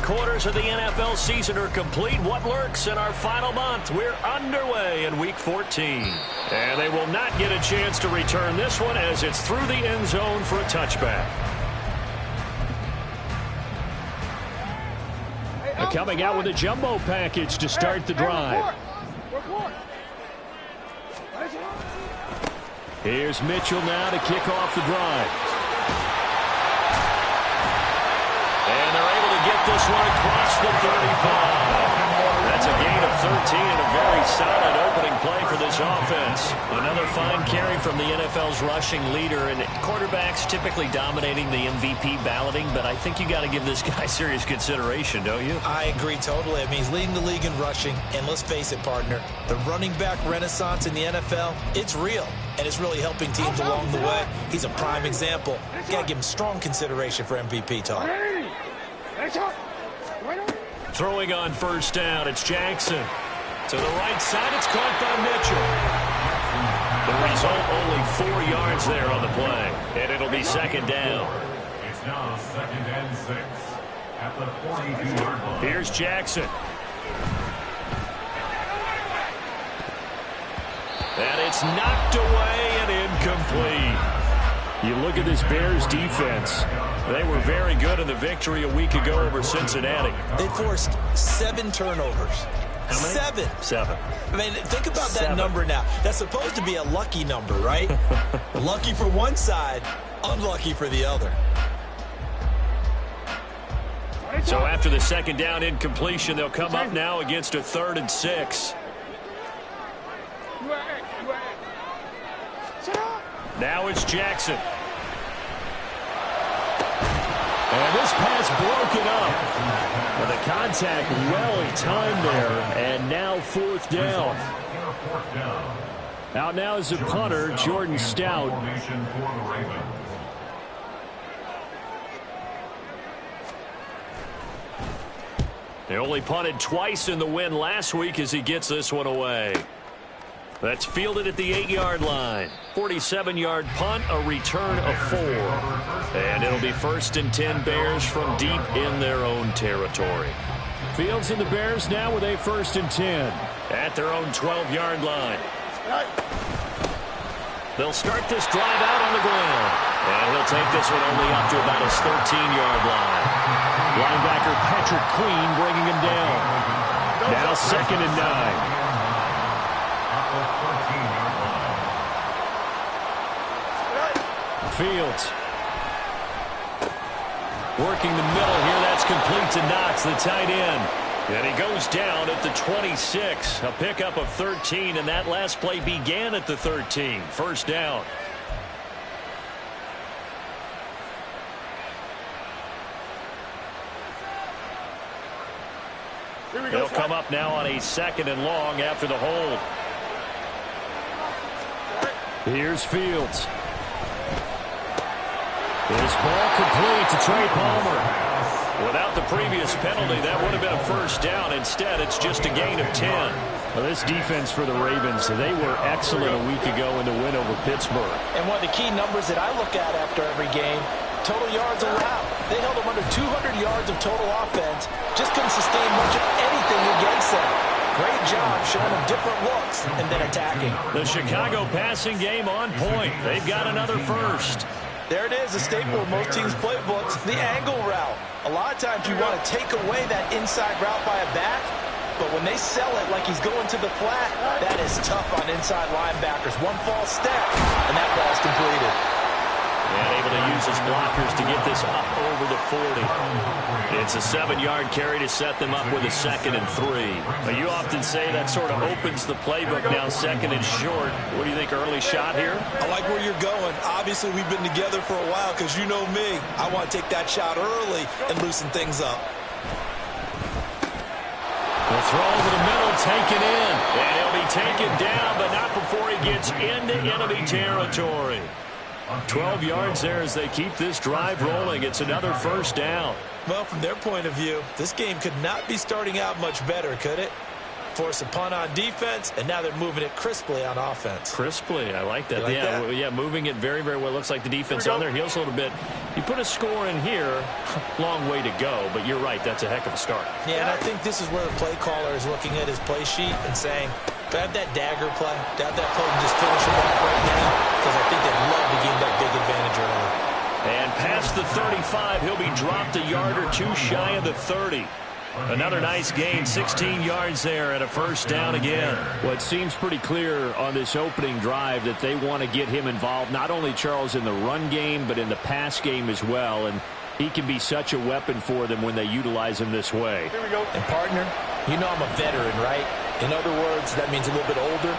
quarters of the NFL season are complete. What lurks in our final month? We're underway in Week 14. And they will not get a chance to return this one as it's through the end zone for a touchback. Coming out with a jumbo package to start the drive. Here's Mitchell now to kick off the drive. And they're able to get this one across the 35. That's a gain of 13 and a very solid opening play for this offense. Another fine carry from the NFL's rushing leader, and quarterbacks typically dominating the MVP balloting, but I think you got to give this guy serious consideration, don't you? I agree totally. I mean, he's leading the league in rushing, and let's face it, partner, the running back renaissance in the NFL, it's real, and it's really helping teams along the way. He's a prime example. Got to give him strong consideration for MVP talk. Throwing on first down, it's Jackson. To the right side, it's caught by Mitchell. The result, only 4 yards there on the play. And it'll be second down. It's now 2nd and 6 at the 42-yard line. Here's Jackson. And it's knocked away and incomplete. You look at this Bears defense. They were very good in the victory a week ago over Cincinnati. They forced 7 turnovers. How many? 7. I mean, think about that number now. That's supposed to be a lucky number, right? Lucky for one side, unlucky for the other. So after the second down incompletion, they'll come up now against a 3rd and 6. Now it's Jackson. And this pass broken up. Well, the contact well timed there. And now 4th down. Out now is the punter, Jordan Stout. They only punted twice in the win last week as he gets this one away. That's fielded at the 8-yard line. 47-yard punt, a return of 4. And it'll be 1st and 10 Bears from deep in their own territory. Fields and the Bears now with a 1st and 10 at their own 12-yard line. They'll start this drive out on the ground. And he'll take this one only up to about his 13-yard line. Linebacker Patrick Queen bringing him down. Now 2nd and 9. Fields working the middle here. That's complete to Knox, the tight end. And he goes down at the 26. A pickup of 13, and that last play began at the 13. 1st down. They'll come up now on a 2nd and long after the hold. Here's Fields. His ball complete to Trey Palmer. Without the previous penalty, that would have been a 1st down. Instead, it's just a gain of 10. Well, this defense for the Ravens, they were excellent a week ago in the win over Pittsburgh. And one of the key numbers that I look at after every game, total yards allowed. They held them under 200 yards of total offense. Just couldn't sustain much of anything against them. Great job showing them different looks and then attacking. The Chicago passing game on point. They've got another 1st. There it is, a staple of most teams' playbooks, the angle route. A lot of times you want to take away that inside route by a back, but when they sell it like he's going to the flat, that is tough on inside linebackers. One false step, and that ball's completed. And able to use his blockers to get this up over the 40. It's a 7-yard carry to set them up with a 2nd and 3. But you often say that sort of opens the playbook now, 2nd and short. What do you think, early shot here? I like where you're going. Obviously, we've been together for a while because you know me. I want to take that shot early and loosen things up. The throw over the middle, taken in. And he'll be taken down, but not before he gets into enemy territory. 12 yards there as they keep this drive rolling. It's another 1st down. Well, from their point of view, this game could not be starting out much better, could it? force a punt on defense, and now they're moving it crisply on offense. Crisply, I like that. Like yeah, that? Yeah, moving it very, very well. Looks like the defense on their heels a little bit. You put a score in here, long way to go, but you're right, that's a heck of a start. Yeah, and I think this is where the play caller is looking at his play sheet and saying, to have that dagger play, to have that play and just finish him off right now, because I think they'd love to gain that big advantage early. And past the 35, he'll be dropped a yard or two shy of the 30. Another nice gain, 16 yards there and a first down again. Well, it seems pretty clear on this opening drive that they want to get him involved, not only, Charles, in the run game, but in the pass game as well. And he can be such a weapon for them when they utilize him this way. Here we go. And, partner, you know I'm a veteran, right? In other words, that means a little bit older.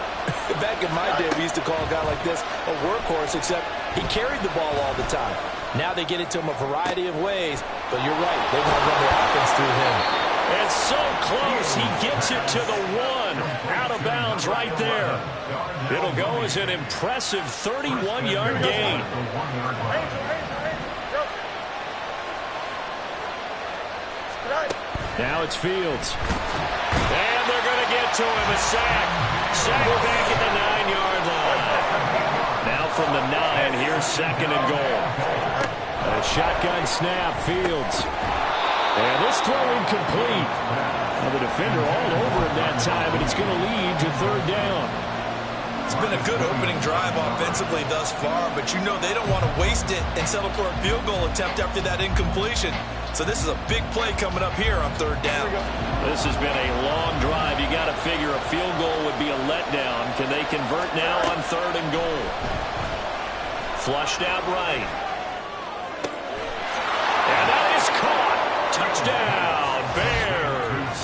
Back in my day, we used to call a guy like this a workhorse, except he carried the ball all the time. Now they get it to him a variety of ways, but you're right. They want to run their offense through him. It's so close. He gets it to the 1. Out of bounds right there. It'll go as an impressive 31-yard gain. Now it's Fields. And they're going to get to him. A sack. Sack back at the 9-yard line. Now from the 9, here's second and goal. A shotgun snap, Fields. And this throw incomplete. Now the defender all over him that time, but it's going to lead to third down. It's been a good opening drive offensively thus far, but you know they don't want to waste it and settle for a field goal attempt after that incompletion. So this is a big play coming up here on third down. This has been a long drive. You got to figure a field goal would be a letdown. Can they convert now on third and goal? Flushed out right. And that is caught. Touchdown, Bears.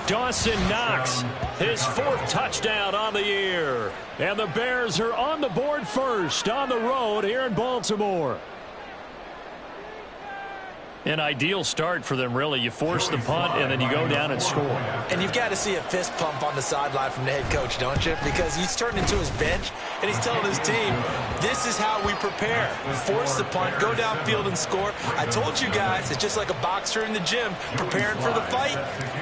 Dawson Knox, his 4th touchdown on the year. And the Bears are on the board first on the road here in Baltimore. An ideal start for them, really. You force the punt, and then you go down and score. And you've got to see a fist pump on the sideline from the head coach, don't you? Because he's turned into his bench, and he's telling his team, this is how we prepare. Force the punt, go downfield and score. I told you guys, it's just like a boxer in the gym preparing for the fight.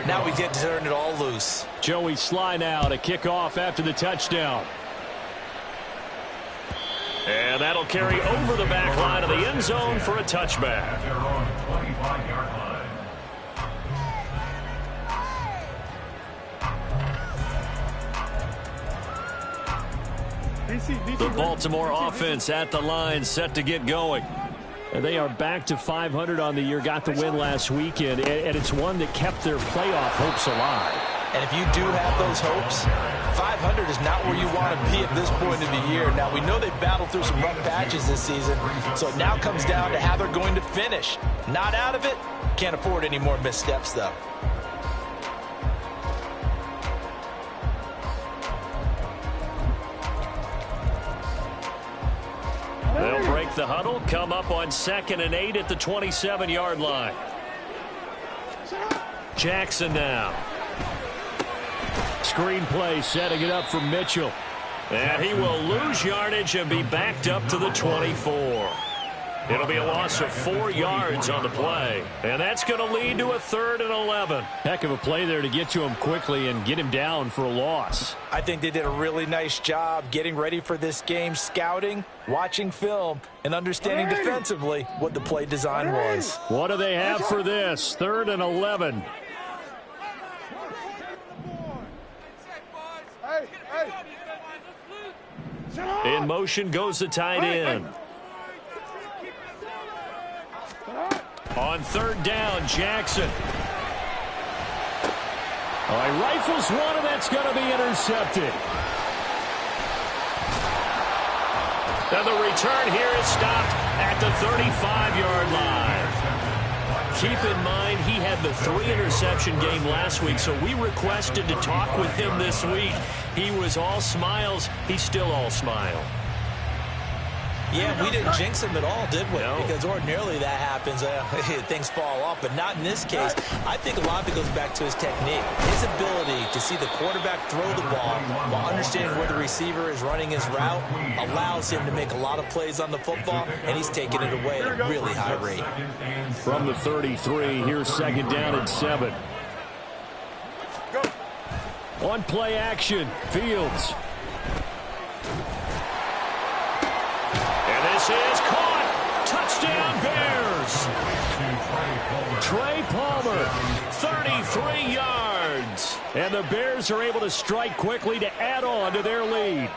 Now we get to turn it all loose. Joey Sly now to kick off after the touchdown. And that'll carry over the back line of the end zone for a touchback. They're on 25-yard line. The Baltimore offense at the line, set to get going. And they are back to 500 on the year, got the win last weekend, and it's one that kept their playoff hopes alive. And if you do have those hopes, 500 is not where you want to be at this point of the year. Now, we know they've battled through some rough patches this season, so it now comes down to how they're going to finish. Not out of it, can't afford any more missteps, though. They'll break the huddle, come up on 2nd and 8 at the 27-yard line. Jackson now. Screen play, setting it up for Mitchell. And he will lose yardage and be backed up to the 24. It'll be a loss of 4 yards on the play. And that's going to lead to a 3rd and 11. Heck of a play there to get to him quickly and get him down for a loss. I think they did a really nice job getting ready for this game, scouting, watching film, and understanding defensively what the play design was. What do they have for this? 3rd and 11. In motion goes the tight end. On 3rd down, Jackson. He rifles one, and that's going to be intercepted. And the return here is stopped at the 35-yard line. Keep in mind, he had the 3-interception game last week, so we requested to talk with him this week. He was all smiles. He's still all smile. Yeah, we didn't jinx him at all, did we? No. Because ordinarily that happens, things fall off, but not in this case. I think a lot of it goes back to his technique. His ability to see the quarterback throw the ball while understanding where the receiver is running his route allows him to make a lot of plays on the football, and he's taking it away at a really high rate. From the 33, here's 2nd down and 7. On play action, Fields. And this is caught. Touchdown, Bears. Trey Palmer, 33 yards. And the Bears are able to strike quickly to add on to their lead.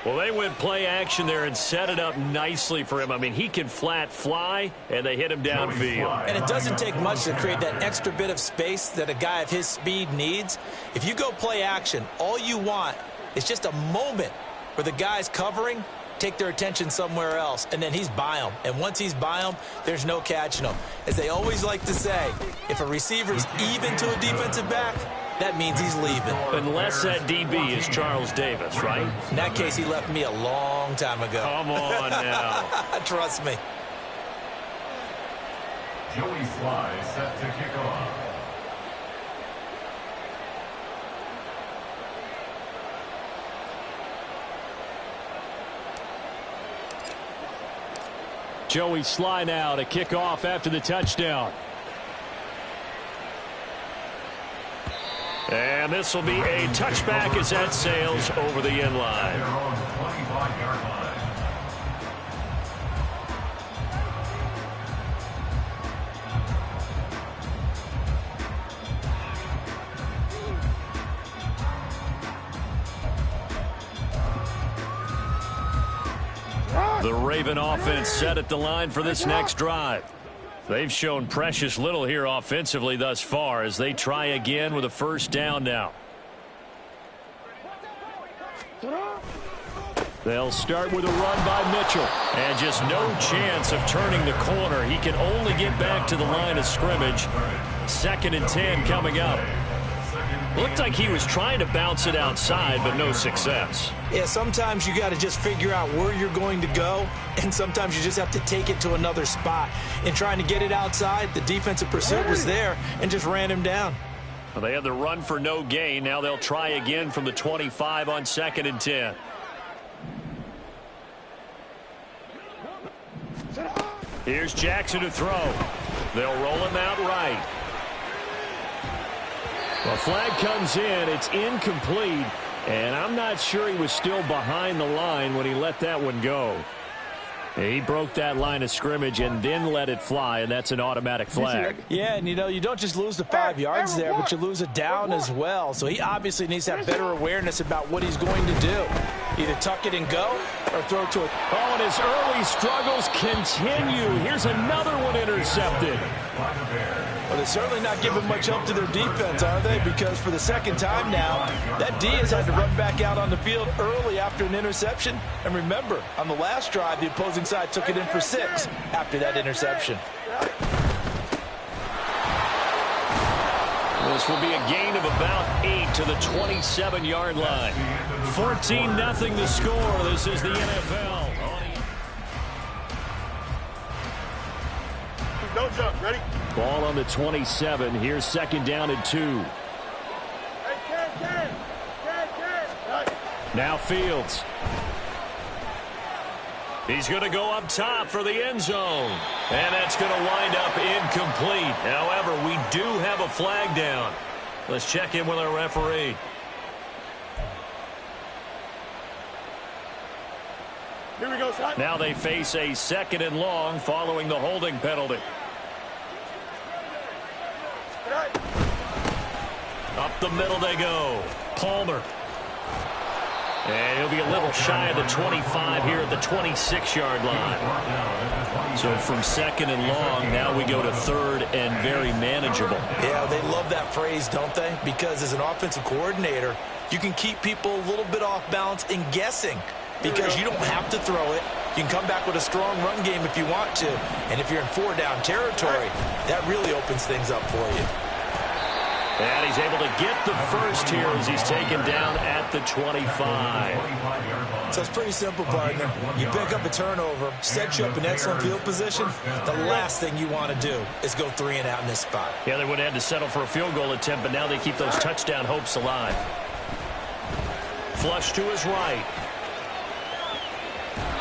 Well, they went play action there and set it up nicely for him. I mean, he can flat fly, and they hit him downfield. And it doesn't take much to create that extra bit of space that a guy of his speed needs. If you go play action, all you want is just a moment where the guy's covering, take their attention somewhere else, and then he's by him. And once he's by him, there's no catching him. As they always like to say, if a receiver's even to a defensive back, that means he's leaving. Unless that DB is Charles Davis, right? In that case, he left me a long time ago. Come on now. Trust me. Joey Sly set to kick off. Joey Sly now to kick off after the touchdown. And this will be a touchback as that sails over the end line. Their own 25-yard line. The Raven offense set at the line for this next drive. They've shown precious little here offensively thus far as they try again with a first down now. They'll start with a run by Mitchell. And just no chance of turning the corner. He can only get back to the line of scrimmage. 2nd and 10 coming up. Looked like he was trying to bounce it outside, but no success. Yeah, sometimes you got to just figure out where you're going to go, and sometimes you just have to take it to another spot. In trying to get it outside, the defensive pursuit was there and just ran him down. Well, they had the run for no gain. Now they'll try again from the 25 on 2nd and 10. Here's Jackson to throw. They'll roll him out right. The flag comes in. It's incomplete. And I'm not sure he was still behind the line when he let that one go. He broke that line of scrimmage and then let it fly, and that's an automatic flag. Yeah, and you don't just lose the 5 yards there, but you lose a down as well. So he obviously needs to have better awareness about what he's going to do. Either tuck it and go or throw to it. Oh, and his early struggles continue. Here's another one intercepted. Well, they're certainly not giving much help to their defense, are they? Because for the second time now, that D has had to run back out on the field early after an interception. And remember, on the last drive, the opposing side took it in for 6 after that interception. This will be a gain of about 8 to the 27-yard line. 14-0 the score. This is the NFL. Don't jump. Ready? Ball on the 27. Here's 2nd down and 2. Now Fields. He's going to go up top for the end zone. And that's going to wind up incomplete. However, we do have a flag down. Let's check in with our referee. Here we go, son. Now they face a 2nd and long following the holding penalty. Up the middle they go. Palmer. And he'll be a little shy of the 25 here at the 26-yard line. So from 2nd and long, now we go to 3rd and very manageable. Yeah, they love that phrase, don't they? Because as an offensive coordinator, you can keep people a little bit off balance and guessing. Because you don't have to throw it. You can come back with a strong run game if you want to. And if you're in 4-down territory, that really opens things up for you. And he's able to get the first here as he's taken down at the 25. So it's pretty simple, partner. You pick up a turnover, set you up in excellent field position. The last thing you want to do is go 3 and out in this spot. Yeah, they would have had to settle for a field goal attempt, but now they keep those touchdown hopes alive. Flush to his right.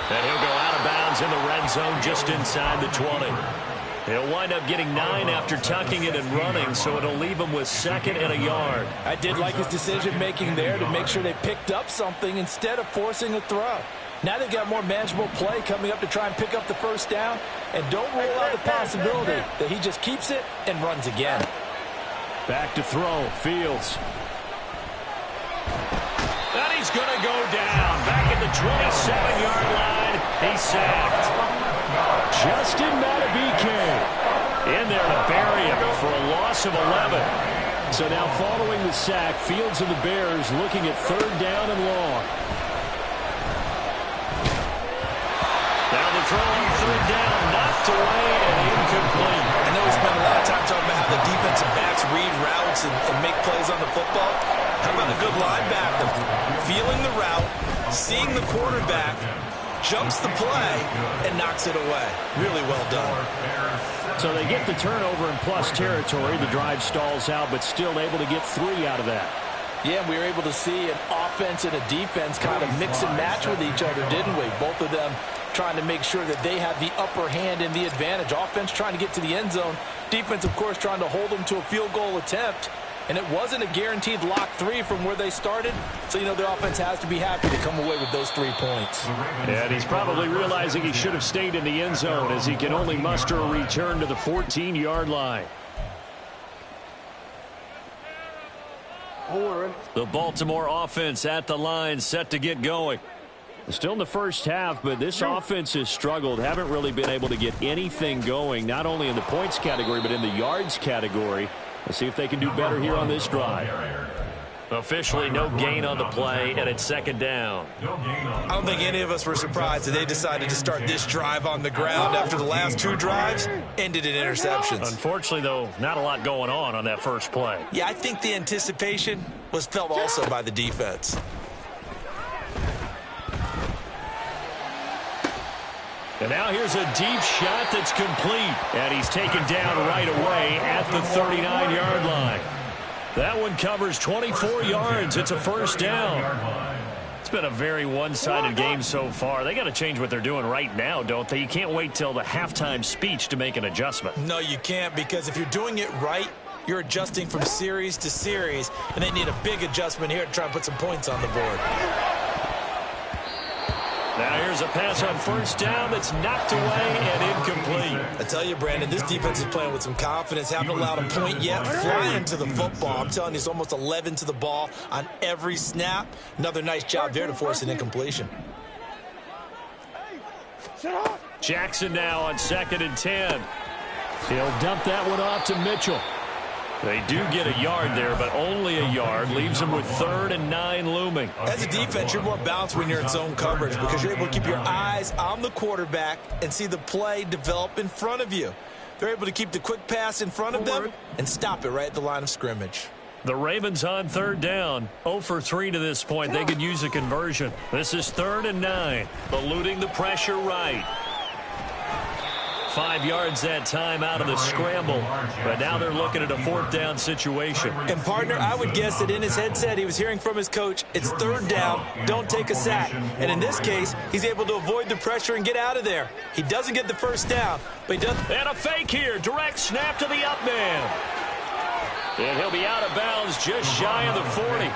And he'll go out of bounds in the red zone just inside the 20. He'll wind up getting 9 after tucking it and running, so it'll leave him with 2nd and a yard. I did like his decision-making there to make sure they picked up something instead of forcing a throw. Now they've got more manageable play coming up to try and pick up the first down, and don't rule out the possibility that he just keeps it and runs again. Back to throw, Fields. And he's going to go down. Back at the 27-yard line. He's sacked. Justin Madubuike in there to bury him for a loss of 11. So now following the sack, Fields and the Bears looking at 3rd down and long. Now the throw on 3rd down, knocked away and incomplete. I know we spent a lot of time talking about how the defensive backs read routes and make plays on the football. How about a good linebacker? Feeling the route, seeing the quarterback, jumps the play, and knocks it away. Really well done. So they get the turnover in plus territory. The drive stalls out, but still able to get 3 out of that. Yeah, we were able to see an offense and a defense kind of mix and match with each other, didn't we? Both of them trying to make sure that they have the upper hand and the advantage. Offense trying to get to the end zone. Defense, of course, trying to hold them to a field goal attempt. And it wasn't a guaranteed lock 3 from where they started. So, their offense has to be happy to come away with those 3 points. And he's probably realizing he should have stayed in the end zone as he can only muster a return to the 14-yard line. The Baltimore offense at the line, set to get going. Still in the first half, but this offense has struggled. Haven't really been able to get anything going, not only in the points category, but in the yards category. Let's see if they can do better here on this drive. Officially no gain on the play, and it's 2nd down. I don't think any of us were surprised that they decided to start this drive on the ground after the last 2 drives ended in interceptions. Unfortunately, though, not a lot going on that first play. Yeah, I think the anticipation was felt also by the defense. And now here's a deep shot that's complete. And he's taken down right away at the 39-yard line. That one covers 24 yards. It's a first down. It's been a very one-sided game so far. They got to change what they're doing right now, don't they? You can't wait till the halftime speech to make an adjustment. No, you can't, because if you're doing it right, you're adjusting from series to series, and they need a big adjustment here to try and put some points on the board. Now here's a pass on first down that's knocked away and incomplete. I tell you, Brandon, this defense is playing with some confidence. Haven't allowed a point yet. Flying to the football. I'm telling you, it's almost 11 to the ball on every snap. Another nice job there to force an incompletion. Jackson now on 2nd and 10. He'll dump that one off to Mitchell. They do get a yard there, but only a yard. Leaves them with 3rd and 9 looming. As a defense, you're more balanced when you're in zone coverage because you're able to keep your eyes on the quarterback and see the play develop in front of you. They're able to keep the quick pass in front of them and stop it right at the line of scrimmage. The Ravens on 3rd down. 0 for 3 to this point. They could use a conversion. This is 3rd and 9. Eluding the pressure right. 5 yards that time out of the scramble, but now they're looking at a 4th down situation. And, partner, I would guess that in his headset he was hearing from his coach, it's 3rd down, don't take a sack. And in this case, he's able to avoid the pressure and get out of there. He doesn't get the first down, but he does. And a fake here, direct snap to the up man. And he'll be out of bounds just shy of the 40.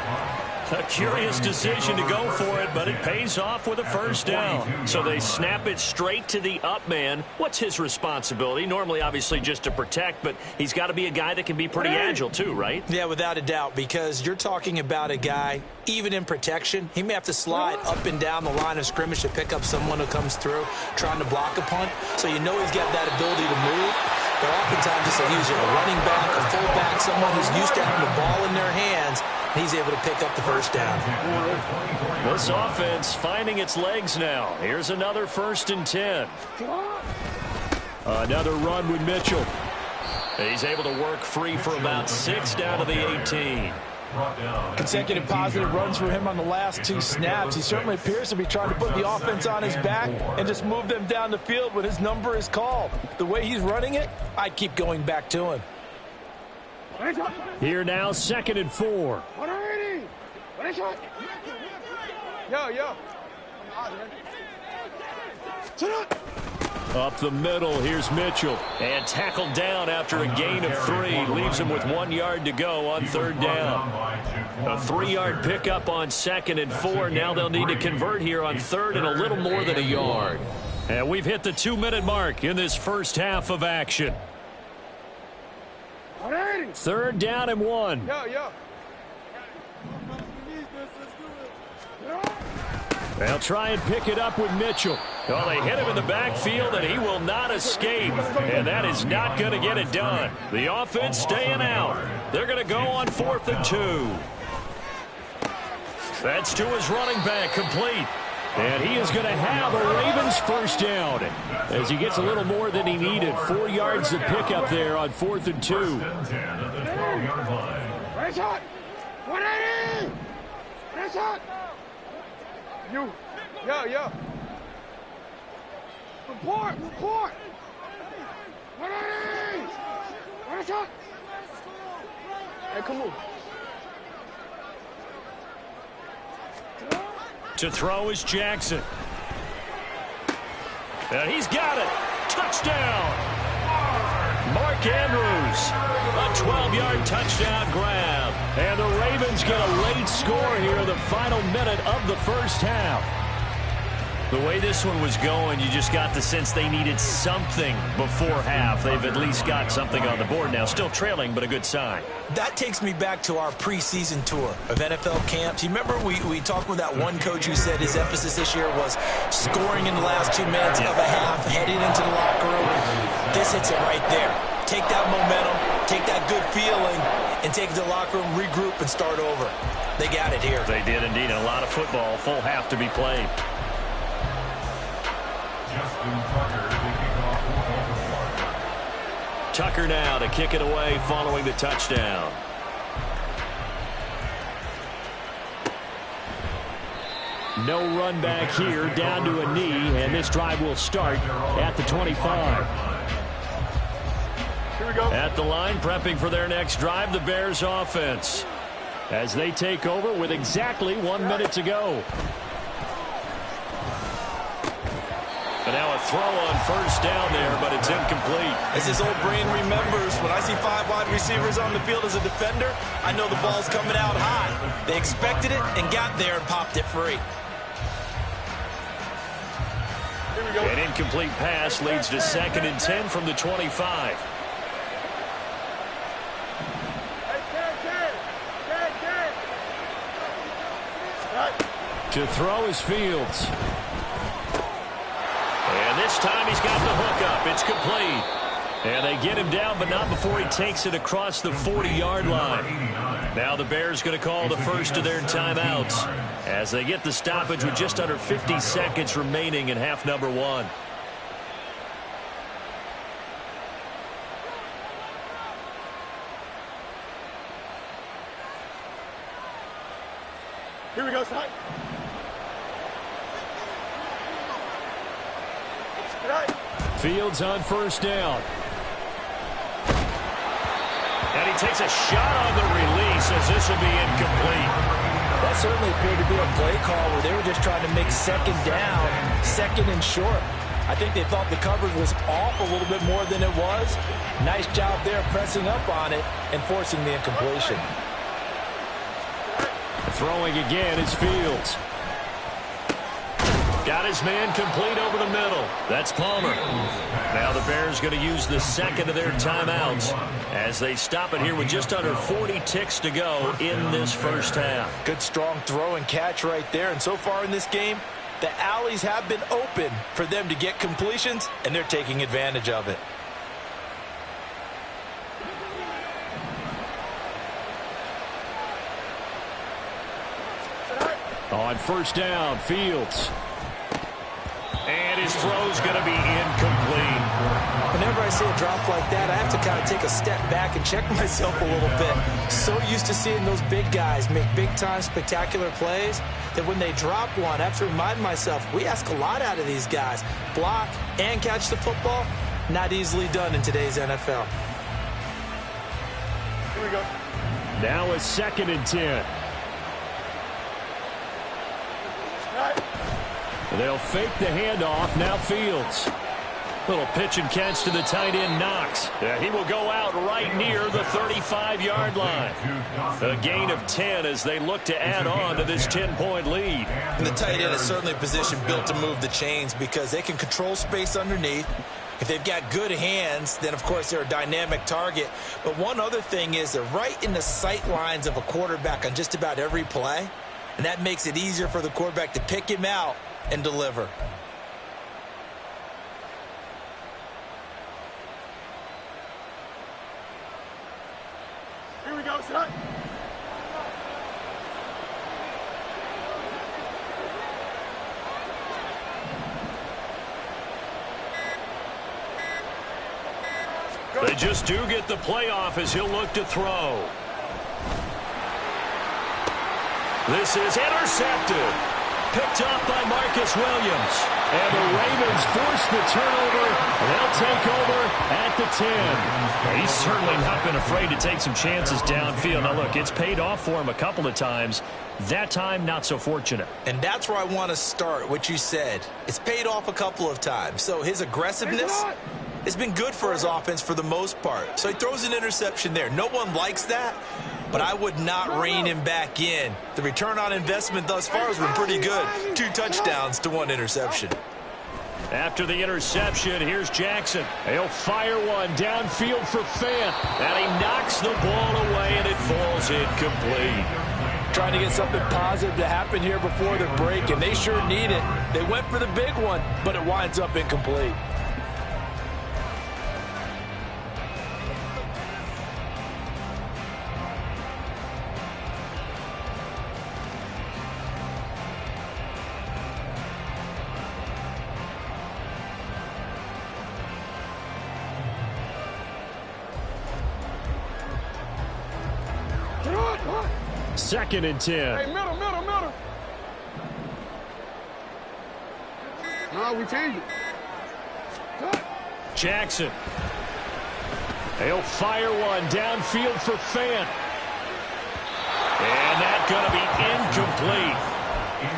A curious decision to go for it, but it pays off with a first down. So they snap it straight to the up man. What's his responsibility? Normally, obviously, just to protect, but he's got to be a guy that can be pretty agile too, right? Yeah, without a doubt, because you're talking about a guy, even in protection, he may have to slide up and down the line of scrimmage to pick up someone who comes through trying to block a punt. So you know he's got that ability to move. But oftentimes, just like he's a running back, a fullback, someone who's used to having the ball in their hands, he's able to pick up the first down. This offense finding its legs now. Here's another 1st and 10. Another run with Mitchell. He's able to work free for about 6 down to the 18. Consecutive positive runs for him on the last 2 snaps. He certainly appears to be trying to put the offense on his back and just move them down the field when his number is called. The way he's running it, I'd keep going back to him. Here now, 2nd and 4. Up the middle, here's Mitchell. And tackled down after a gain of 3. Leaves him with 1 yard to go on third down. A 3-yard pickup on 2nd and 4. Now they'll need to convert here on third and a little more than a yard. And we've hit the 2-minute mark in this first half of action. Third down and 1. They'll try and pick it up with Mitchell. Oh, they hit him in the backfield, and he will not escape. And that is not going to get it done. The offense staying out. They're going to go on 4th and 2. That's to his running back, complete. And he is going to have a Ravens first down as he gets a little more than he needed. 4 yards to pick up there on 4th and 2. Right shot. 180. Right shot. Yo. Report. 180. Right shot. Hey, come on. To throw is Jackson. And he's got it. Touchdown. Mark Andrews. A 12-yard touchdown grab. And the Ravens get a late score here in the final minute of the first half. The way this one was going, you just got the sense they needed something before half. They've at least got something on the board now. Still trailing, but a good sign. That takes me back to our preseason tour of NFL camps. You remember we talked with that one coach who said his emphasis this year was scoring in the last 2 minutes of a half, heading into the locker room. This hits it right there. Take that momentum, take that good feeling, and take it to the locker room, regroup, and start over. They got it here. They did indeed. And a lot of football, full half to be played. Tucker now to kick it away following the touchdown. No run back here, down to a knee, and this drive will start at the 25. Here we go. At the line, prepping for their next drive, the Bears offense, as they take over with exactly 1 minute to go. And now a throw on first down there, but it's incomplete. As his old brain remembers, when I see 5 wide receivers on the field as a defender, I know the ball's coming out high. They expected it and got there and popped it free. Here we go. An incomplete pass leads to 2nd and 10 from the 25. To throw is Fields. And this time he's got the hook up. It's complete. And they get him down, but not before he takes it across the 40-yard line. Now the Bears going to call the first of their timeouts as they get the stoppage with just under 50 seconds remaining in half number 1. Here we go, son. Fields on first down. And he takes a shot on the release as this will be incomplete. That certainly appeared to be a play call where they were just trying to make 2nd down, 2nd and short. I think they thought the coverage was off a little bit more than it was. Nice job there pressing up on it and forcing the incompletion. Throwing again is Fields. Got his man complete over the middle. That's Palmer. Now the Bears going to use the 2nd of their timeouts as they stop it here with just under 40 ticks to go in this first half. Good strong throw and catch right there. And so far in this game, the alleys have been open for them to get completions, and they're taking advantage of it. On first down, Fields. And his throw's going to be incomplete. Whenever I see a drop like that, I have to kind of take a step back and check myself a little bit. So used to seeing those big guys make big-time spectacular plays that when they drop one, I have to remind myself, we ask a lot out of these guys. Block and catch the football, not easily done in today's NFL. Here we go. Now a 2nd and 10. They'll fake the handoff. Now Fields. Little pitch and catch to the tight end, Knox. Yeah, he will go out right near the 35-yard line. A gain of 10 as they look to add on to this 10-point lead. And the tight end is certainly a position built to move the chains because they can control space underneath. If they've got good hands, then, of course, they're a dynamic target. But one other thing is they're right in the sight lines of a quarterback on just about every play, and that makes it easier for the quarterback to pick him out and deliver. Here we go, son. They just do get the playoff as he'll look to throw. This is intercepted. Picked up by Marcus Williams. And the Ravens force the turnover. They'll take over at the 10. He's certainly not been afraid to take some chances downfield. Now, look, it's paid off for him a couple of times. That time, not so fortunate. And that's where I want to start, what you said. It's paid off a couple of times. So his aggressiveness has been good for his offense for the most part. So he throws an interception there. No one likes that, but I would not rein him back in. The return on investment thus far has been pretty good. 2 touchdowns to 1 interception. After the interception, here's Jackson. He'll fire one downfield for Fant. And he knocks the ball away, and it falls incomplete. Trying to get something positive to happen here before the break, and they sure need it. They went for the big one, but it winds up incomplete. Second and 10. Hey, middle. No, we change it. Cut. Jackson. He'll fire one downfield for Fant. And that's going to be incomplete.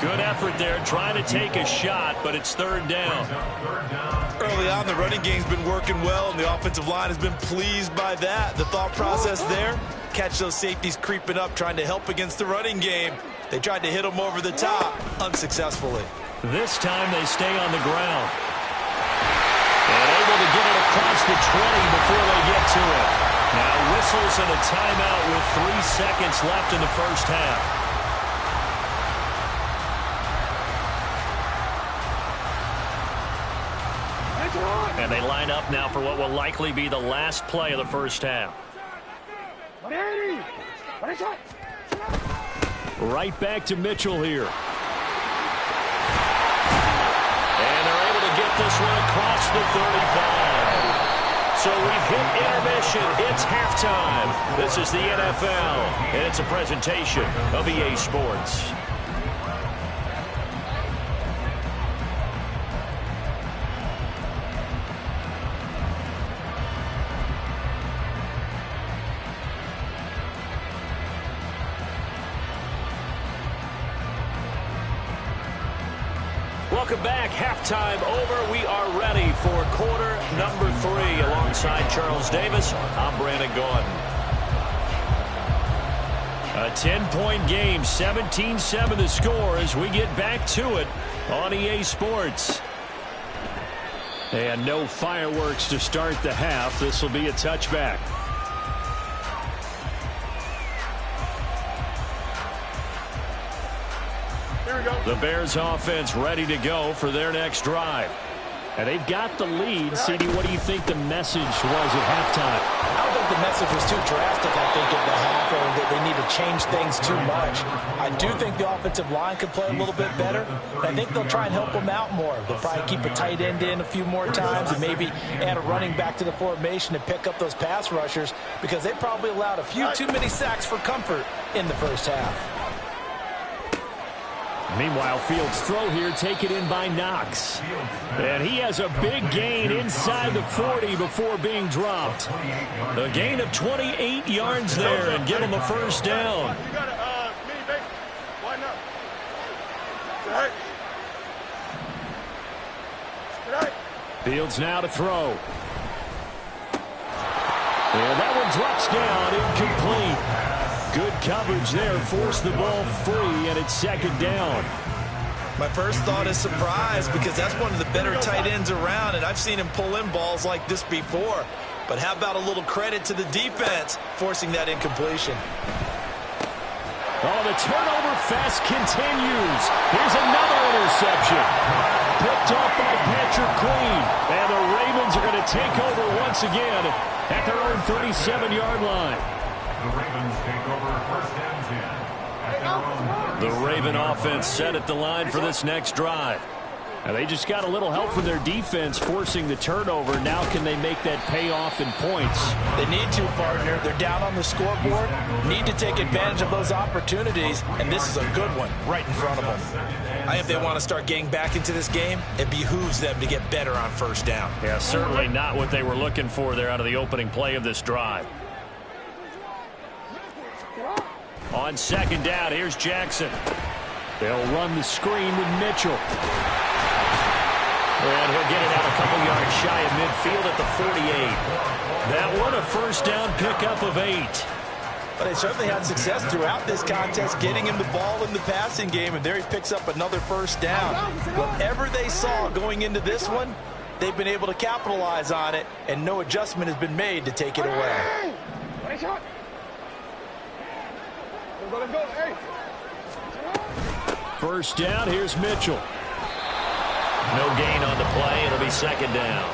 Good effort there trying to take a shot, but it's third down. Early on, the running game's been working well, and the offensive line has been pleased by that. The thought process there, catch those safeties creeping up, trying to help against the running game. They tried to hit them over the top, unsuccessfully. This time they stay on the ground. And able to get it across the 20 before they get to it. Now whistles and a timeout with 3 seconds left in the first half. And they line up now for what will likely be the last play of the first half. Right back to Mitchell here. And they're able to get this one across the 35. So we've hit intermission. It's halftime. This is the NFL, and it's a presentation of EA Sports. Welcome back. Halftime over. We are ready for quarter number 3. Alongside Charles Davis, I'm Brandon Gaudin. A 10-point game, 17-7 the score as we get back to it on EA Sports. And no fireworks to start the half. This will be a touchback. The Bears offense ready to go for their next drive. And they've got the lead. CD, what do you think the message was at halftime? I don't think the message was too drastic, I think, at the half, or that they need to change things too much. I do think the offensive line could play a little bit better. I think they'll try and help them out more. They'll probably keep a tight end in a few more times and maybe add a running back to the formation to pick up those pass rushers because they probably allowed a few too many sacks for comfort in the first half. Meanwhile, Fields' throw here taken in by Knox. And he has a big gain inside the 40 before being dropped. A gain of 28 yards there and give him a first down. You got a mini base. Why not? Good night. Good night. Fields now to throw. And that one drops down, incomplete. Good coverage there, forced the ball free, and it's second down. My first thought is surprise, because that's one of the better tight ends around, and I've seen him pull in balls like this before. But how about a little credit to the defense forcing that incompletion? Oh, the turnover fest continues. Here's another interception. Picked off by Patrick Queen. And the Ravens are going to take over once again at their own 37-yard line. The Ravens take over first and 10 at their own. The Raven offense set at the line for this next drive. Now they just got a little help from their defense forcing the turnover. Now can they make that pay off in points? They need to, partner. They're down on the scoreboard. Need to take advantage of those opportunities, and this is a good one right in front of them. I think if they want to start getting back into this game, it behooves them to get better on first down. Yeah, certainly not what they were looking for there out of the opening play of this drive. On second down, here's Jackson. They'll run the screen with Mitchell. And he'll get it out a couple yards shy of midfield at the 48. That one a first down pickup of 8. But they certainly had success throughout this contest getting him the ball in the passing game, and there he picks up another first down. Whatever they saw going into this one, they've been able to capitalize on it, and no adjustment has been made to take it away. First down, here's Mitchell. No gain on the play. It'll be second down.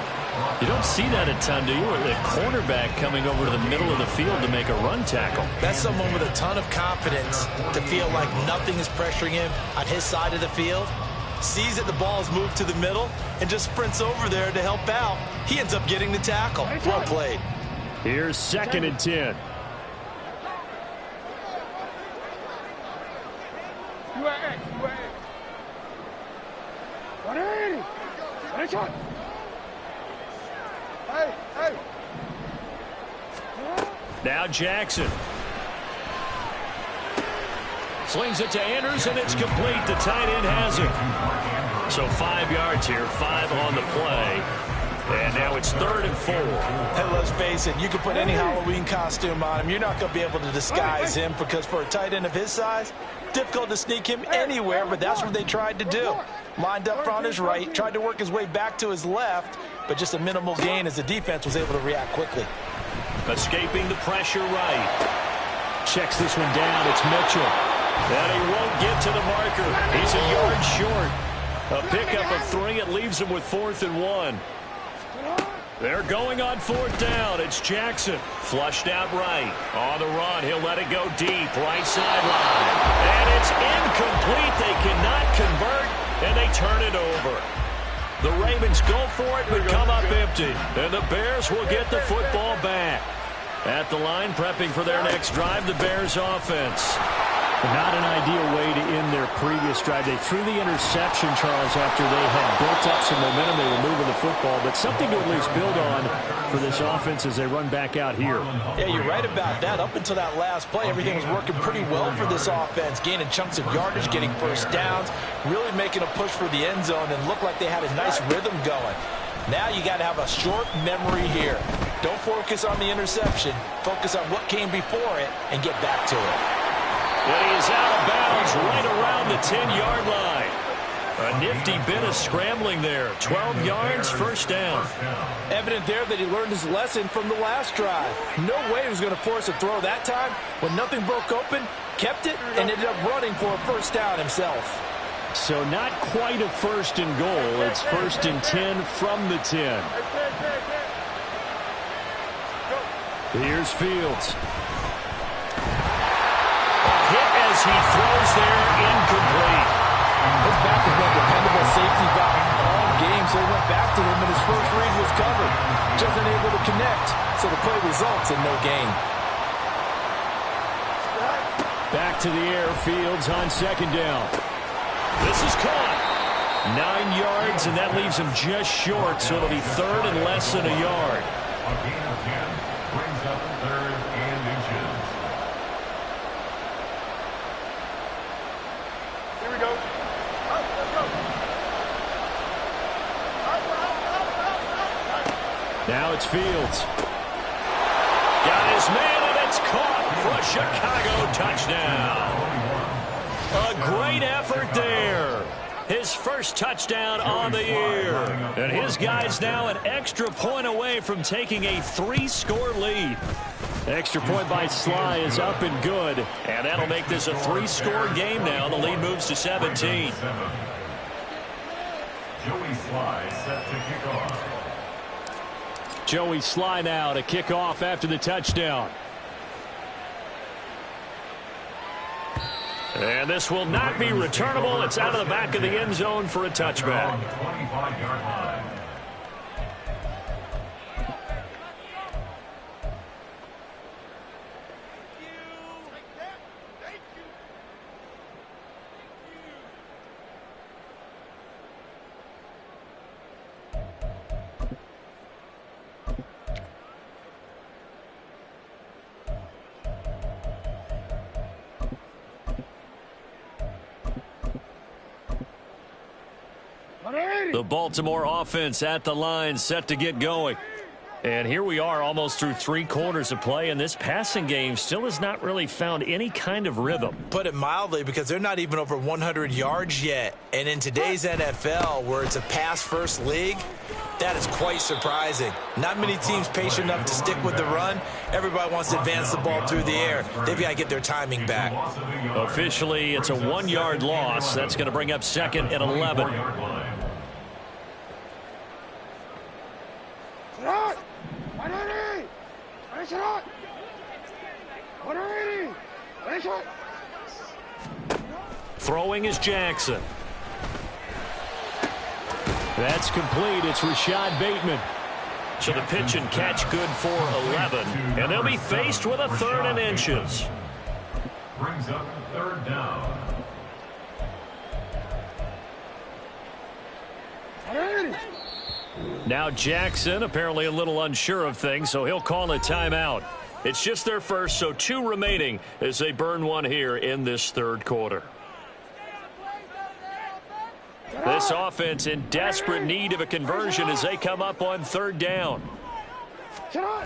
You don't see that a ton, do you? Or the cornerback coming over to the middle of the field to make a run tackle. That's someone with a ton of confidence to feel like nothing is pressuring him on his side of the field. Sees that the ball is moved to the middle and just sprints over there to help out. He ends up getting the tackle. Well played. Here's second and 10. Now Jackson. Slings it to Anders, and it's complete. The tight end has it. So 5 yards here, 5 on the play. And now it's 3rd and 4. And let's face it, you can put any Halloween costume on him. You're not going to be able to disguise him, because for a tight end of his size, difficult to sneak him anywhere, but that's what they tried to do. Lined up on his right, tried to work his way back to his left, but just a minimal gain as the defense was able to react quickly. Escaping the pressure right. Checks this one down. It's Mitchell. And he won't get to the marker. He's a yard short. A pickup of 3. It leaves him with 4th and 1. They're going on 4th down. It's Jackson. Flushed out right. On the run. He'll let it go deep. Right sideline. And it's incomplete. They cannot convert, and they turn it over. The Ravens go for it, but come up empty. And the Bears will get the football back. At the line, prepping for their next drive, the Bears offense. Not an ideal way to end their previous drive. They threw the interception, Charles, after they had built up some momentum. They were moving the football, but something to at least build on for this offense as they run back out here. Yeah, you're right about that. Up until that last play, everything was working pretty well for this offense, gaining chunks of yardage, getting first downs, really making a push for the end zone, and looked like they had a nice rhythm going. Now you got to have a short memory here. Don't focus on the interception. Focus on what came before it and get back to it. And he is out of bounds right around the 10-yard line. A nifty bit of scrambling there. 12 yards, first down. Evident there that he learned his lesson from the last drive. No way he was going to force a throw that time. When nothing broke open, kept it, and ended up running for a first down himself. So not quite a first and goal. It's 1st and 10 from the 10. Here's Fields. Hit as he throws there, incomplete. His back has been a dependable safety valve all game, so he went back to him, and his first read was covered. Just unable to connect, so the play results in no gain. Back to the air, Fields on second down. This is caught. 9 yards, and that leaves him just short, so it'll be 3rd and less than a yard. A gain of 10 brings up 3rd and inches. Here we go. Let's go. Now it's Fields. Got his man, and it's caught for a Chicago touchdown. A great effort there. His first touchdown on the year. And his guy's now an extra point away from taking a 3-score lead. Extra point by Sly is up and good. And that'll make this a 3-score game now. The lead moves to 17. Joey Sly set to kick off. Joey Sly now to kick off after the touchdown. And this will not be returnable. It's out of the back of the end zone for a touchback. 25-yard line. The Baltimore offense at the line, set to get going. And here we are almost through 3 quarters of play, and this passing game still has not really found any kind of rhythm. Put it mildly, because they're not even over 100 yards yet. And in today's NFL, where it's a pass-first league, that is quite surprising. Not many teams patient enough to stick with the run. Everybody wants to advance the ball through the air. They've got to get their timing back. Officially, it's a 1-yard loss. That's going to bring up 2nd and 11. Throwing is Jackson. That's complete. It's Rashad Bateman. So the pitch and catch good for 11. And they'll be faced with a 3rd and inches. Brings up 3rd down. Now Jackson apparently a little unsure of things, so he'll call a timeout. It's just their first, so 2 remaining as they burn one here in this 3rd quarter. This offense in desperate need of a conversion as they come up on 3rd down.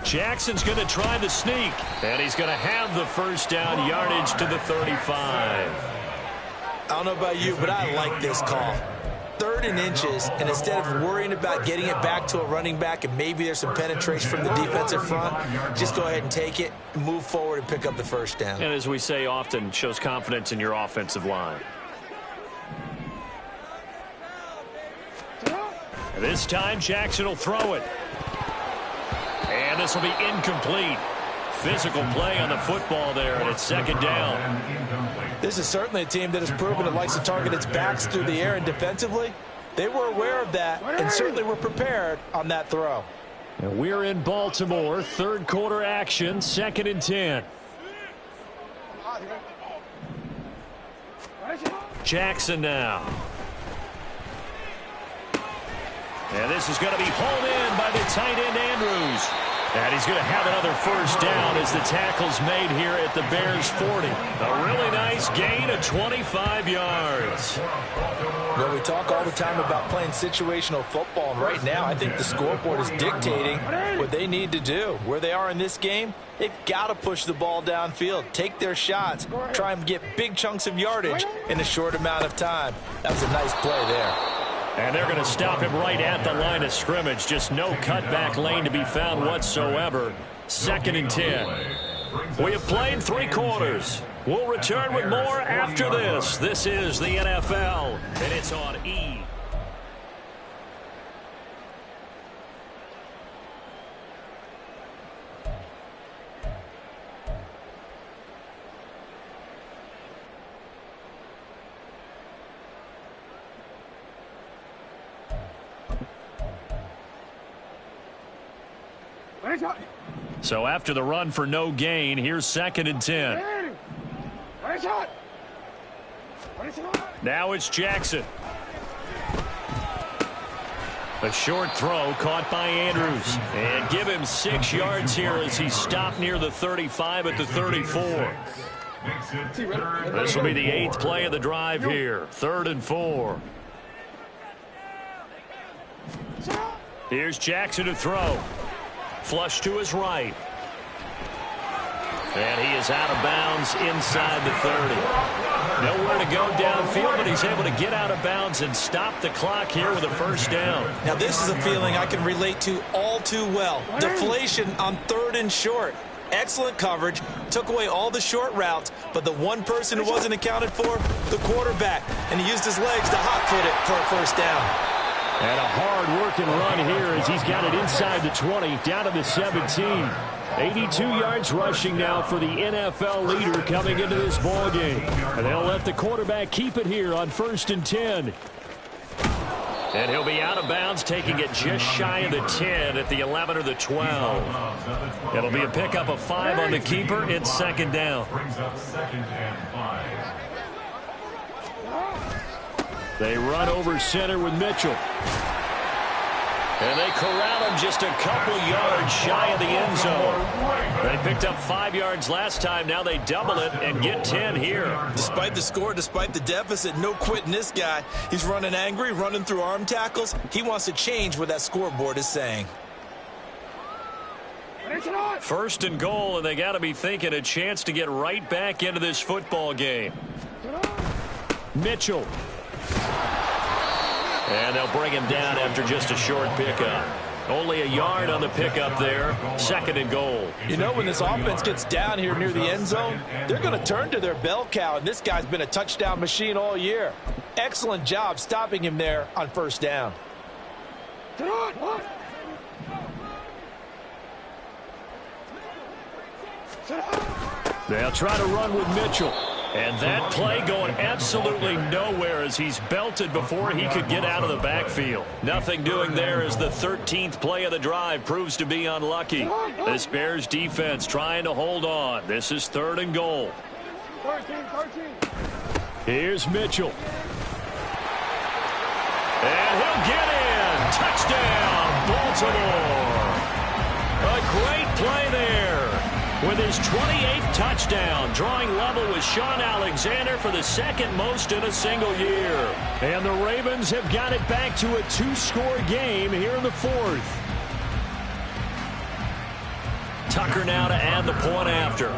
Jackson's going to try the sneak, and he's going to have the first down, yardage to the 35. I don't know about you, but I like this call. 3rd and inches, and instead of worrying about getting it back to a running back and maybe there's some penetration from the defensive front, just go ahead and take it, move forward, and pick up the first down. And as we say often, shows confidence in your offensive line. And this time, Jackson will throw it. And this will be incomplete. Physical play on the football there, and it's 2nd down. This is certainly a team that has proven it likes to target its backs through the air, and defensively, they were aware of that and certainly were prepared on that throw. And we're in Baltimore, 3rd quarter action, 2nd and 10. Jackson now. And this is going to be hauled in by the tight end Andrews. And he's going to have another first down as the tackle's made here at the Bears 40. A really nice gain of 25 yards. Well, we talk all the time about playing situational football, and right now I think the scoreboard is dictating what they need to do. Where they are in this game, they've got to push the ball downfield, take their shots, try and get big chunks of yardage in a short amount of time. That was a nice play there. And they're going to stop him right at the line of scrimmage. Just no cutback lane to be found whatsoever. 2nd and 10. We have played 3 quarters. We'll return with more after this. This is the NFL, and it's on E! So after the run for no gain, here's 2nd and 10. Now it's Jackson. A short throw caught by Andrews. And give him 6 yards here as he stopped near the 35 at the 34. This will be the 8th play of the drive here. 3rd and 4. Here's Jackson to throw. Flush to his right. And he is out of bounds inside the 30. Nowhere to go downfield, but he's able to get out of bounds and stop the clock here with a first down. Now, this is a feeling I can relate to all too well. Deflation on 3rd and short. Excellent coverage, took away all the short routes, but the one person who wasn't accounted for, the quarterback, and he used his legs to hot-foot it for a first down. And a hard-working run here as he's got it inside the 20, down to the 17. 82 yards rushing now for the NFL leader coming into this ball game. And they'll let the quarterback keep it here on 1st and 10. And he'll be out of bounds, taking it just shy of the 10 at the 11 or the 12. It'll be a pickup of 5 on the keeper. It's 2nd down. Brings up 2nd and 5. They run over center with Mitchell. And they corral him just a couple yards shy of the end zone. They picked up 5 yards last time. Now they double it and get 10 here. Despite the score, despite the deficit, no quitting this guy. He's running angry, running through arm tackles. He wants to change what that scoreboard is saying. 1st and goal, and they got to be thinking a chance to get right back into this football game. Mitchell. And they'll bring him down after just a short pickup. Only a yard on the pickup there. 2nd and goal. You know, when this offense gets down here near the end zone, they're going to turn to their bell cow, and this guy's been a touchdown machine all year. Excellent job stopping him there on 1st down. They'll try to run with Mitchell. And that play going absolutely nowhere as he's belted before he could get out of the backfield. Nothing doing there as the 13th play of the drive proves to be unlucky. This Bears defense trying to hold on. This is 3rd and goal. 13. Here's Mitchell. And he'll get in. Touchdown, Baltimore. A great play there. With his 28th touchdown, drawing level with Sean Alexander for the 2nd most in a single year. And the Ravens have got it back to a 2-score game here in the 4th. Tucker now to add the point after.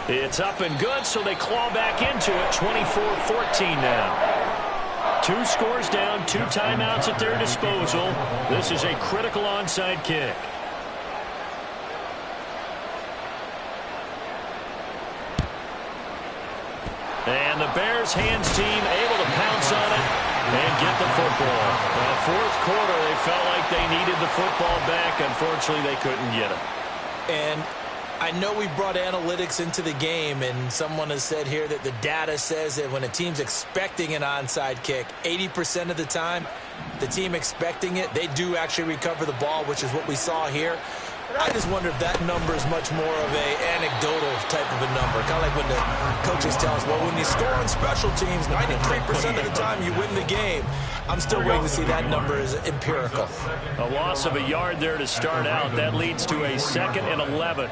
It's up and good, so they claw back into it. 24-14 now. 2 scores down, 2 timeouts at their disposal. This is a critical onside kick. And the Bears hands team able to pounce on it and get the football. In the 4th quarter, they felt like they needed the football back. Unfortunately, they couldn't get it. And I know we brought analytics into the game, and someone has said here that the data says that when a team's expecting an onside kick, 80% of the time, the team expecting it, they do actually recover the ball, which is what we saw here. I just wonder if that number is much more of a anecdotal type of a number. Kind of like when the coaches tell us, well, when you score on special teams, 93% of the time you win the game. I'm still waiting to see that number is empirical. A loss of a yard there to start out. That leads to a 2nd and 11.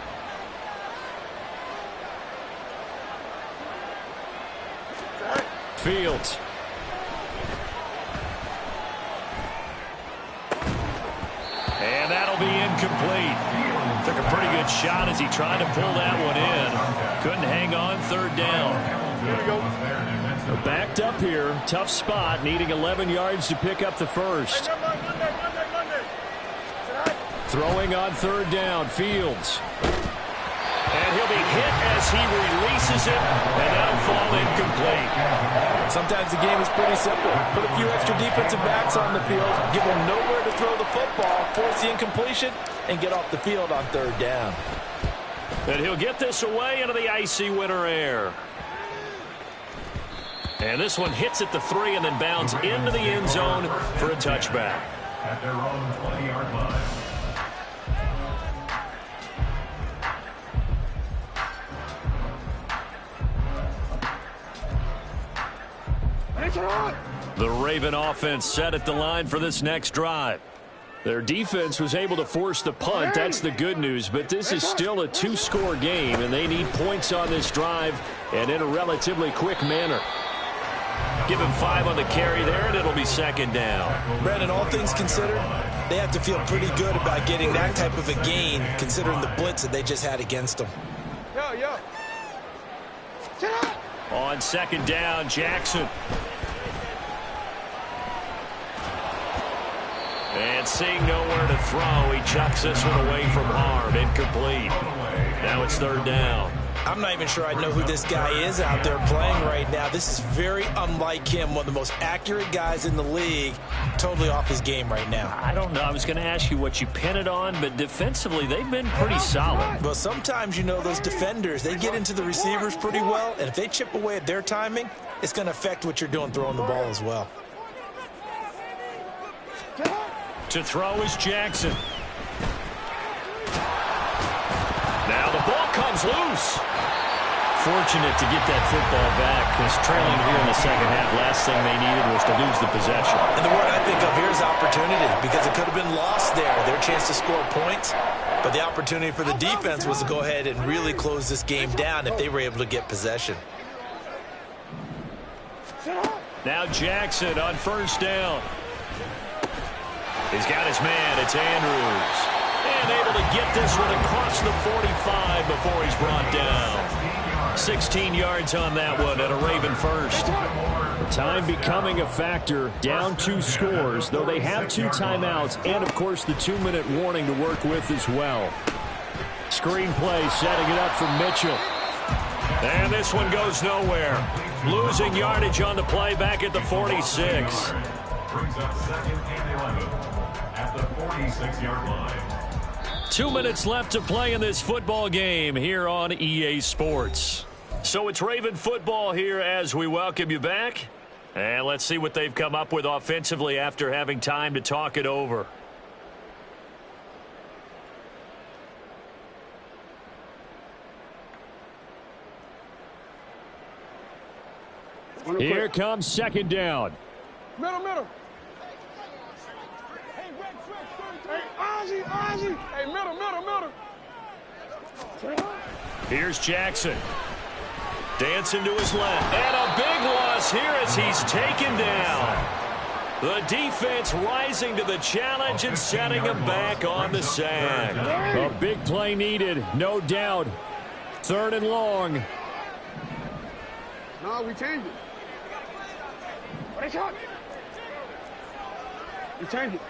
Fields. And that'll be incomplete. Took a pretty good shot as he tried to pull that one in. Couldn't hang on. 3rd down. They're backed up here. Tough spot. Needing 11 yards to pick up the 1st. Throwing on 3rd down. Fields. And he'll be hit as he releases it, and that'll fall incomplete. Sometimes the game is pretty simple. Put a few extra defensive backs on the field, give them nowhere to throw the football, force the incompletion, and get off the field on 3rd down. And he'll get this away into the icy winter air. And this one hits at the 3 and then bounds into the end zone for a touchback. At their own 20-yard line. The Raven offense set at the line for this next drive. Their defense was able to force the punt. That's the good news. But this is still a 2-score game, and they need points on this drive and in a relatively quick manner. Give him 5 on the carry there, and it'll be second down. Brandon, all things considered, they have to feel pretty good about getting that type of a gain, considering the blitz that they just had against them. Yo. On second down, Jackson. And seeing nowhere to throw, he chucks this one away from harm. Incomplete. Now it's third down. I'm not even sure I know who this guy is out there playing right now. This is very unlike him, one of the most accurate guys in the league. Totally off his game right now. I don't know. I was going to ask you what you pin it on, but defensively, they've been pretty solid. Well, sometimes, you know, those defenders, they get into the receivers pretty well, and if they chip away at their timing, it's going to affect what you're doing throwing the ball as well. To throw is Jackson. Now the ball comes loose. Fortunate to get that football back, because trailing here in the second half, last thing they needed was to lose the possession. And the word I think of here is opportunity, because it could have been lost there, their chance to score points. But the opportunity for the defense was to go ahead and really close this game down if they were able to get possession. Now Jackson on first down. He's got his man. It's Andrews. And able to get this one across the 45 before he's brought down. 16 yards on that one and a Raven first. Time becoming a factor. Down 2 scores, though they have 2 timeouts and, of course, the 2-minute warning to work with as well. Screen play setting it up for Mitchell. And this one goes nowhere. Losing yardage on the play back at the 46. Brings up second and 11 at the 46-yard line. 2 minutes left to play in this football game here on EA Sports. So it's Raven football here as we welcome you back. And let's see what they've come up with offensively after having time to talk it over. Here comes second down. Middle. Hey, Ozzie. Hey, middle. Here's Jackson. Dancing to his left. And a big loss here as he's taken down. The defense rising to the challenge and setting him back on the sack. A big play needed, no doubt. Third and long. No, we changed it. What is it? We changed it.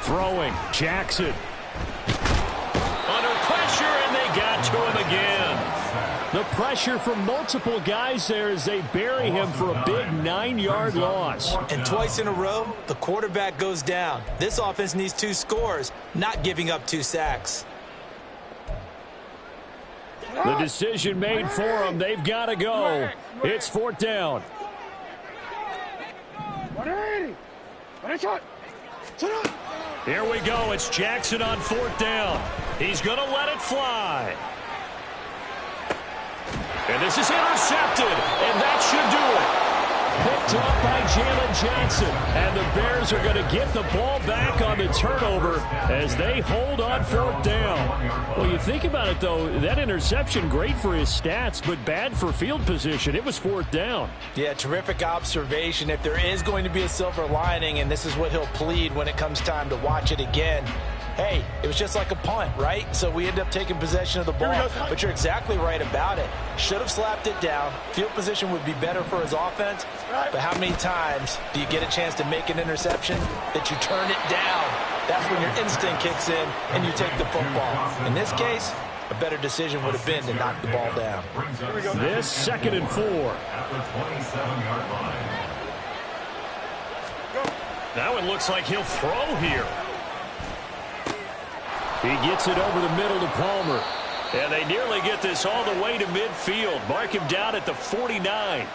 Throwing, Jackson. Under pressure, and they got to him again. The pressure from multiple guys there as they bury him for a big 9-yard loss. And twice in a row, the quarterback goes down. This offense needs 2 scores, not giving up 2 sacks. The decision made for them. They've got to go. It's 4th down. Here we go. It's Jackson on 4th down. He's going to let it fly. And this is intercepted, and that should do it. Picked up by Jalen Johnson. And the Bears are going to get the ball back on the turnover as they hold on 4th down. Well, you think about it, though, that interception, great for his stats, but bad for field position. It was 4th down. Yeah, terrific observation. If there is going to be a silver lining, and this is what he'll plead when it comes time to watch it again, hey, it was just like a punt, right? So we end up taking possession of the ball. But you're exactly right about it. Should have slapped it down. Field position would be better for his offense. But how many times do you get a chance to make an interception that you turn it down? That's when your instinct kicks in and you take the football. In this case, a better decision would have been to knock the ball down. This 2nd and 4. At the 27-yard line. Now it looks like he'll throw here. He gets it over the middle to Palmer. And they nearly get this all the way to midfield. Mark him down at the 49.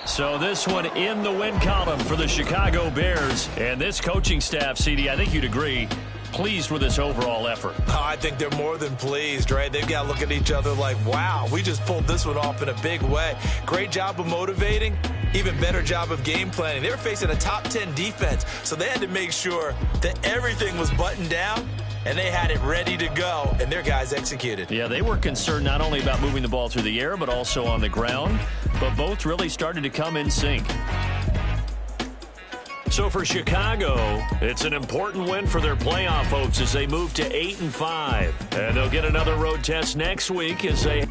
So this one in the win column for the Chicago Bears. And this coaching staff, CD, I think you'd agree, pleased with this overall effort. Oh, I think they're more than pleased, right? They've got to look at each other like, wow, we just pulled this one off in a big way. Great job of motivating. Even better job of game planning. They were facing a top 10 defense, so they had to make sure that everything was buttoned down and they had it ready to go, and their guys executed. Yeah, they were concerned not only about moving the ball through the air, but also on the ground, but both really started to come in sync. So for Chicago, it's an important win for their playoff hopes as they move to 8-5. And they'll get another road test next week as they